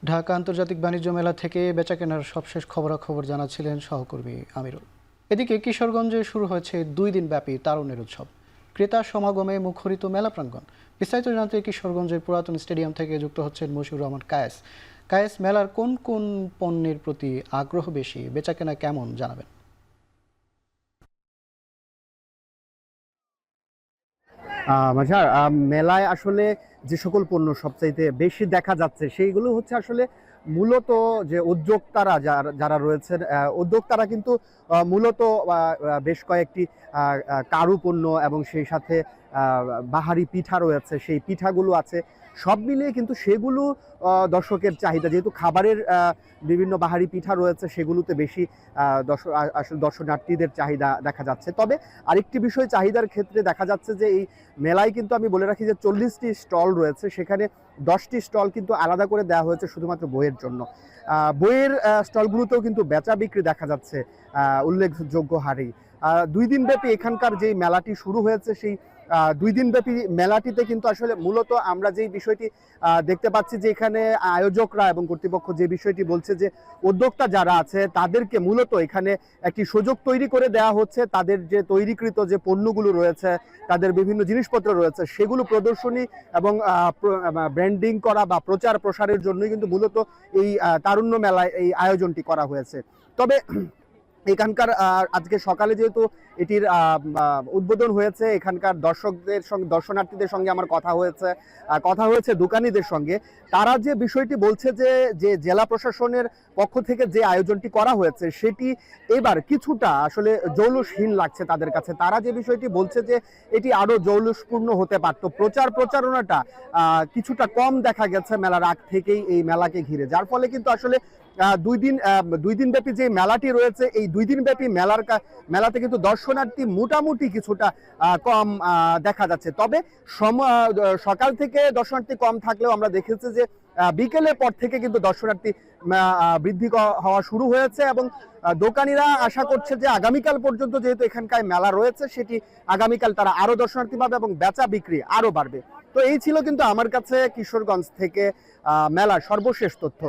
ঢাকা আন্তর্জাতিক বাণিজ্য মেলা থেকে বেচাকেনার সবশেষ খবরাখবর জানাচ্ছিলেন সহকর্মী আমিরুল। এদিকে কিশোরগঞ্জে শুরু হয়েছে 2 দিন ব্যাপী তারুণ্যের উৎসব। ক্রেতা সমাগমে মুখরিত মেলা প্রাঙ্গণ। বিস্তারিত জানতে কিশোরগঞ্জের পুরাতন স্টেডিয়াম থেকে যুক্ত হচ্ছেন মশিউর রহমান কায়েস। মেলার কোন কোন পণ্যের প্রতি আগ্রহ বেশি, বেচাকেনা কেমন জানাবেন। মাঝার, মেলায় আসলে যে সকল পণ্য সবচাইতে বেশি দেখা যাচ্ছে সেইগুলো হচ্ছে আসলে মূলত যে উদ্যোক্তারা যারা রয়েছেন, উদ্যোক্তারা কিন্তু মূলত বেশ কয়েকটি কারু পণ্য এবং সেই সাথে বাহারি পিঠা রয়েছে, সেই পিঠাগুলো আছে, সব মিলিয়ে কিন্তু সেগুলো দর্শকের চাহিদা, যেহেতু খাবারের বিভিন্ন বাহারি পিঠা রয়েছে, সেগুলোতে বেশি দর্শনার্থীদের চাহিদা দেখা যাচ্ছে। তবে আরেকটি বিষয় চাহিদার ক্ষেত্রে দেখা যাচ্ছে যে এই মেলায় কিন্তু আমি বলে রাখি যে 40টি স্টল রয়েছে, সেখানে 10টি স্টল কিন্তু আলাদা করে দেওয়া হয়েছে শুধুমাত্র বইয়ের জন্য। বইয়ের স্টলগুলোতেও কিন্তু বেচা বিক্রি দেখা যাচ্ছে উল্লেখযোগ্য হারেই। 2 দিন ব্যাপী এখানকার যে মেলাটি শুরু হয়েছে, সেই 2 দিনব্যাপী মেলাটিতে কিন্তু আসলে মূলত আমরা যেই বিষয়টি দেখতে পাচ্ছি যে এখানে আয়োজকরা এবং কর্তৃপক্ষ যে বিষয়টি বলছে যে উদ্যোক্তা যারা আছে তাদেরকে মূলত এখানে একটি সুযোগ তৈরি করে দেওয়া হচ্ছে, তাদের যে তৈরিকৃত যে পণ্যগুলো রয়েছে, তাদের বিভিন্ন জিনিসপত্র রয়েছে সেগুলো প্রদর্শনী এবং ব্র্যান্ডিং করা বা প্রচার প্রসারের জন্যই কিন্তু মূলত এই তারুণ্য মেলায় এই আয়োজনটি করা হয়েছে। তবে এখানকার আজকে সকালে যেহেতু এটির উদ্বোধন হয়েছে, এখানকার দর্শনার্থীদের সঙ্গে আমার কথা হয়েছে দোকানীদের সঙ্গে। তারা যে বিষয়টি বলছে যে জেলা প্রশাসনের পক্ষ থেকে যে আয়োজনটি করা হয়েছে সেটি এবার কিছুটা আসলে জৌলুসহীন লাগছে তাদের কাছে। তারা যে বিষয়টি বলছে যে এটি আরো জৌলুসপূর্ণ হতে পারত, প্রচারণাটা কিছুটা কম দেখা গেছে মেলার আগ থেকেই এই মেলাকে ঘিরে, যার ফলে কিন্তু আসলে 2 দিন ব্যাপী যে মেলাটি রয়েছে এই 2 দিন ব্যাপী মেলাতে কিন্তু দর্শনার্থী মোটামুটি কিছুটা কম দেখা যাচ্ছে। তবে সকাল থেকে দর্শনার্থী কম থাকলেও আমরা দেখেছি যে বিকেলের পর থেকে কিন্তু দর্শনার্থী বৃদ্ধি হওয়া শুরু হয়েছে এবং দোকানিরা আশা করছে যে আগামীকাল পর্যন্ত যেহেতু এখানকার মেলা রয়েছে সেটি আগামীকাল তারা আরো দর্শনার্থী পাবে এবং বেচা বিক্রি আরো বাড়বে। তো এই ছিল কিন্তু আমার কাছে কিশোরগঞ্জ থেকে মেলার সর্বশেষ তথ্য।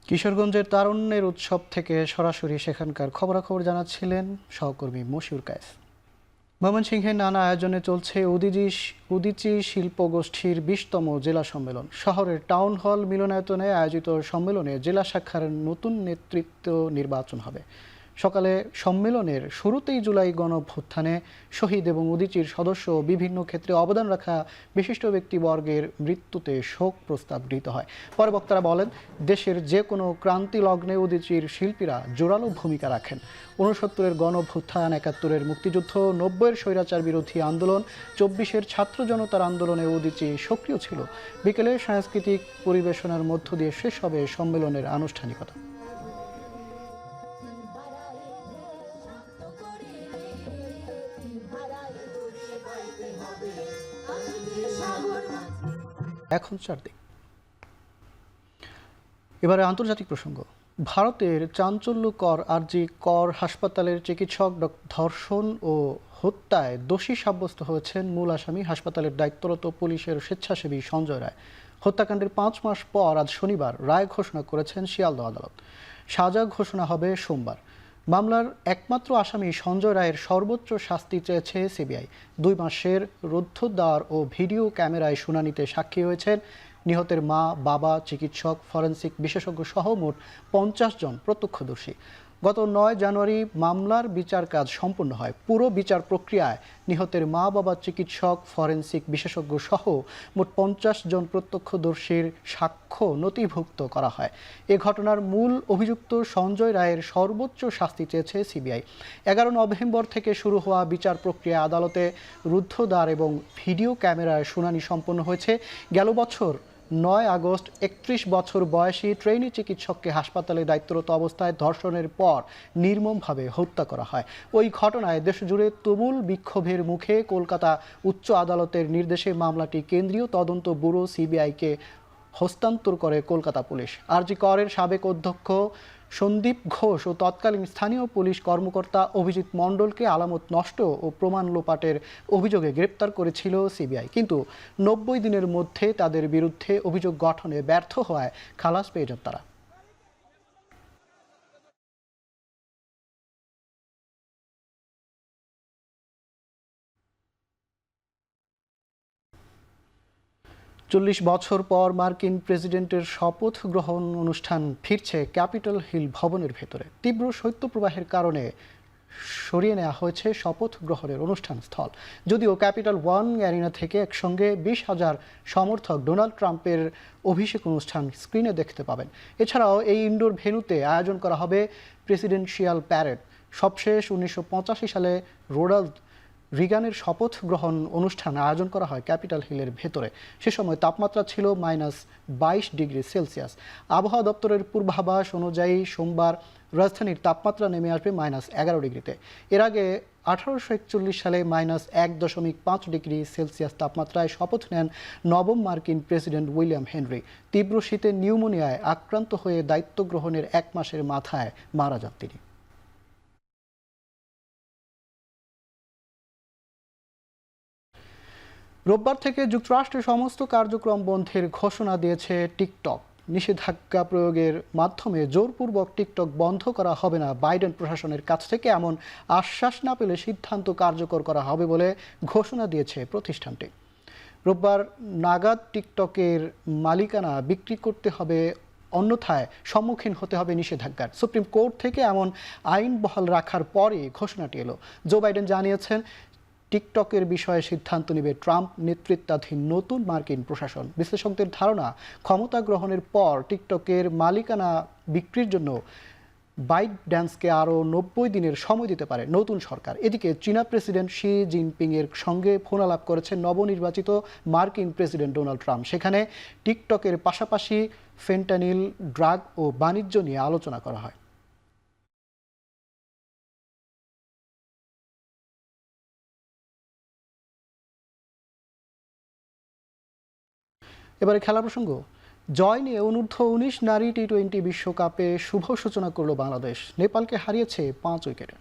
কিশোরগঞ্জের তারুণ্যের উৎসব থেকে সরাসরি সেখানকার খবরাখবর জানাচ্ছিলেন সহকর্মী মশিউর কায়েস। ময়মনসিংহের নানা আয়োজনে চলছে উদীচী শিল্পগোষ্ঠীর 20তম জেলা সম্মেলন। শহরের টাউন হল মিলনায়তনে আয়োজিত সম্মেলনে জেলা শাখার নতুন নেতৃত্ব নির্বাচন হবে। সকালে সম্মেলনের শুরুতেই জুলাই গণঅভ্যুত্থানে শহীদ এবং উদীচীর সদস্য বিভিন্ন ক্ষেত্রে অবদান রাখা বিশিষ্ট ব্যক্তিবর্গের মৃত্যুতে শোক প্রস্তাব গৃহীত হয়। পরে বক্তারা বলেন, দেশের যে কোনো ক্রান্তি লগ্নে উদীচীর শিল্পীরা জোরালো ভূমিকা রাখেন। 69-এর গণঅভ্যুত্থান, 71-এর মুক্তিযুদ্ধ, 90-এর স্বৈরাচার বিরোধী আন্দোলন, 24-এর ছাত্র জনতার আন্দোলনে উদীচী সক্রিয় ছিল। বিকেলে সাংস্কৃতিক পরিবেশনার মধ্য দিয়ে শেষ হবে সম্মেলনের আনুষ্ঠানিকতা। এখন চারদিক। এবারে আন্তর্জাতিক প্রসঙ্গ। ভারতের চাঞ্চল্যকর আরজি কর হাসপাতালের চিকিৎসক ধর্ষণ ও হত্যায় দোষী সাব্যস্ত হয়েছেন মূল আসামি হাসপাতালের দায়িত্বরত পুলিশের স্বেচ্ছাসেবী সঞ্জয় রায়। হত্যাকাণ্ডের 5 মাস পর আজ শনিবার রায় ঘোষণা করেছেন শিয়ালদহ আদালত। সাজা ঘোষণা হবে সোমবার। মামলার একমাত্র আসামি সঞ্জয় রায়ের সর্বোচ্চ শাস্তি চেয়েছে সিবিআই। 2 মাসের রুদ্ধদ্বার ও ভিডিও ক্যামেরায় শুনানিতে সাক্ষী হয়েছেন নিহতের মা, বাবা, চিকিৎসক, ফরেনসিক বিশেষজ্ঞ সহ মোট 50 জন প্রত্যক্ষদর্শী। গত 9 জানুয়ারি মামলার বিচার কাজ সম্পন্ন হয়। পুরো বিচার প্রক্রিয়ায় নিহতের মা, বাবা, চিকিৎসক, ফরেনসিক বিশেষজ্ঞ সহ মোট 50 জন প্রত্যক্ষদর্শীর সাক্ষ্য নথিভুক্ত করা হয়। এ ঘটনার মূল অভিযুক্ত সঞ্জয় রায়ের সর্বোচ্চ শাস্তি চেয়েছে সিবিআই। 11 নভেম্বর থেকে শুরু হওয়া বিচার প্রক্রিয়া আদালতে রুদ্ধদ্বার এবং ভিডিও ক্যামেরায় শুনানি সম্পন্ন হয়েছে। গেল বছর 9 আগস্ট 31 বছর বয়সী ট্রেনি চিকিৎসককে হাসপাতালে দায়িত্বরত অবস্থায় ধর্ষণের পর নির্মমভাবে হত্যা করা হয়। ওই ঘটনায় দেশজুড়ে তুমুল বিক্ষোভের মুখে কলকাতা উচ্চ আদালতের নির্দেশে মামলাটি কেন্দ্রীয় তদন্ত ব্যুরো সিবিআইকে হস্তান্তর করে কলকাতা পুলিশ। আরজি করের সাবেক অধ্যক্ষ সন্দীপ ঘোষ ও তৎকালীন স্থানীয় পুলিশ কর্মকর্তা অভিজিৎ মণ্ডলকে আলামত নষ্ট ও প্রমাণ লোপাটের অভিযোগে গ্রেপ্তার করেছিল সিবিআই, কিন্তু 90 দিনের মধ্যে তাদের বিরুদ্ধে অভিযোগ গঠনে ব্যর্থ হওয়ায় খালাস পেয়ে যান তারা। চল্লিশ বছর পর মার্কিন প্রেসিডেন্টের শপথ গ্রহণ অনুষ্ঠান ফিরছে ক্যাপিটল হিল ভবনের ভেতরে। তীব্র শৈত্যপ্রবাহের কারণে সরিয়ে নেওয়া হয়েছে শপথ গ্রহণের অনুষ্ঠান স্থল। যদিও ক্যাপিটল ওয়ান অ্যারিনা থেকে একসঙ্গে 20,000 সমর্থক ডোনাল্ড ট্রাম্পের অভিষেক অনুষ্ঠান স্ক্রিনে দেখতে পাবেন। এছাড়াও এই ইনডোর ভেন্যুতে আয়োজন করা হবে প্রেসিডেন্সিয়াল প্যারেড। সবশেষ 1985 সালে রোনাল্ড রিগানের শপথ গ্রহণ অনুষ্ঠান আয়োজন করা হয় ক্যাপিটল হিলের ভেতরে। সে সময় তাপমাত্রা ছিল -22 ডিগ্রি সেলসিয়াস। আবহাওয়া দপ্তরের পূর্বাভাস অনুযায়ী সোমবার রাজধানীর তাপমাত্রা নেমে আসবে -11 ডিগ্রিতে। এর আগে 1841 সালে -1.5 ডিগ্রি সেলসিয়াস তাপমাত্রায় শপথ নেন নবম মার্কিন প্রেসিডেন্ট উইলিয়াম হেনরি। তীব্র শীতে নিউমোনিয়ায় আক্রান্ত হয়ে দায়িত্ব গ্রহণের 1 মাসের মাথায় মারা যান তিনি। রোববার থেকে যুক্তরাষ্ট্রের সমস্ত কার্যক্রম বন্ধের ঘোষণা দিয়েছে টিকটক। নিষেধাজ্ঞা প্রয়োগের মাধ্যমে জোরপূর্বক টিকটক বন্ধ করা হবে না, বাইডেন প্রশাসনের কাছ থেকে এমন আশ্বাস না পেলে সিদ্ধান্ত কার্যকর করা হবে বলে ঘোষণা দিয়েছে প্রতিষ্ঠানটি। রোববার নাগাদ টিকটকের মালিকানা বিক্রি করতে হবে, অন্যথায় সম্মুখীন হতে হবে নিষেধাজ্ঞার। সুপ্রিম কোর্ট থেকে এমন আইন বহাল রাখার পরে ঘোষণাটি এলো। জো বাইডেন জানিয়েছেন টিকটকের বিষয়ে সিদ্ধান্ত নেবে ট্রাম্প নেতৃত্বাধীন নতুন মার্কিন প্রশাসন। বিশ্লেষকদের ধারণা, ক্ষমতা গ্রহণের পর টিকটকের মালিকানা বিক্রির জন্য বাইডেন্সকে আরও 90 দিনের সময় দিতে পারে নতুন সরকার। এদিকে চীনা প্রেসিডেন্ট শি জিনপিংয়ের সঙ্গে ফোনালাপ করেছেন নবনির্বাচিত মার্কিন প্রেসিডেন্ট ডোনাল্ড ট্রাম্প। সেখানে টিকটকের পাশাপাশি ফেন্টানিল, ড্রাগ ও বাণিজ্য নিয়ে আলোচনা করা হয়। এবারে খেলা প্রসঙ্গ। জয় নিয়ে অনূর্ধ্ব-19 নারী টি-20 বিশ্বকাপে শুভ সূচনা করল বাংলাদেশ। নেপালকে হারিয়েছে 5 উইকেটে।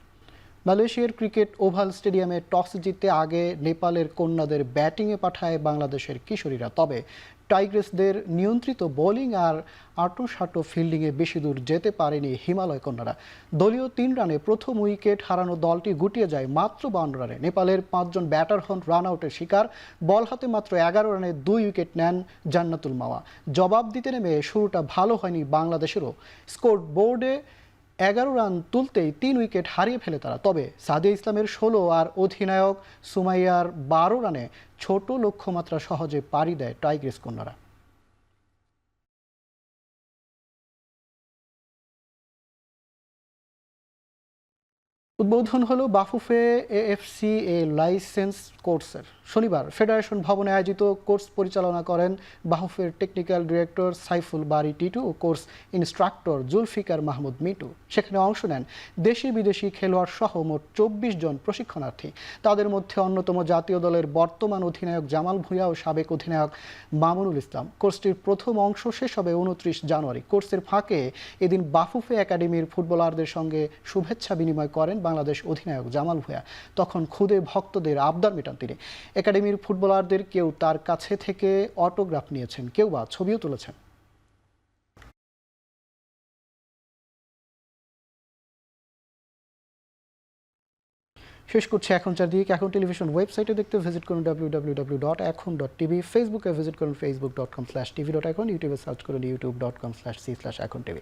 মালয়েশিয়ার ক্রিকেট ওভাল স্টেডিয়ামে টস জিততে আগে নেপালের কন্যাদের ব্যাটিংয়ে পাঠায় বাংলাদেশের কিশোরীরা। তবে টাইগ্রেসদের নিয়ন্ত্রিত বোলিং আর আঁটো-সাঁটো ফিল্ডিংয়ে বেশি দূর যেতে পারেনি হিমালয় কন্যারা। দলীয় 3 রানে প্রথম উইকেট হারানো দলটি গুটিয়ে যায় মাত্র 52 রানে। নেপালের 5 জন ব্যাটার হন রান আউটের শিকার। বল হাতে মাত্র 11 রানে 2 উইকেট নেন জান্নাতুল মাওয়া। জবাব দিতে নেমে শুরুটা ভালো হয়নি বাংলাদেশেরও। স্কোর বোর্ডে 11 রান তুলতেই 3 উইকেট হারিয়ে ফেলে তারা। তবে সাদিয়া ইসলামের 16 আর অধিনায়ক সুমাইয়ার 12 রানে ছোট লক্ষ্যমাত্রা সহজে পাড়ি দেয় টাইগ্রেস কন্যারা। উদ্বোধন হলো বাফুফে এএফসি এ লাইসেন্স কোর্সের। শনিবার ফেডারেশন ভবনে আয়োজিত কোর্স পরিচালনা করেন বাফুফের টেকনিক্যাল ডিরেক্টর সাইফুল বারী টিটু ও কোর্স ইনস্ট্রাক্টর জুলফিকার মাহমুদ মিটু। সেখানে অংশ নেন দেশি বিদেশি খেলোয়াড় সহ মোট 24 জন প্রশিক্ষণার্থী। তাদের মধ্যে অন্যতম জাতীয় দলের বর্তমান অধিনায়ক জামাল ভুঁইয়া ও সাবেক অধিনায়ক মামুনুল ইসলাম। কোর্সটির প্রথম অংশ শেষ হবে 29 জানুয়ারি। কোর্সের ফাঁকে এদিন বাফুফে একাডেমির ফুটবলারদের সঙ্গে শুভেচ্ছা বিনিময় করেন বাংলাদেশ অধিনায়ক জামাল ভুঁইয়া। তখন খুদে ভক্তদের আবদার মেটান তিনি। একাডেমির ফুটবলারদের কেউ তার কাছে থেকে অটোগ্রাফ নিয়েছেন, কেউ বা ছবিও তুলেছেন। শেষ করছে এখন চারদিক। এখন টেলিভিশন ওয়েবসাইটে দেখতে ভিজিট করুন www.ekhon.tv, ফেসবুকে ভিজিট করুন facebook.com/tv.econ, ইউটিউবে সার্চ করুন youtube.com/c/ekhon tv।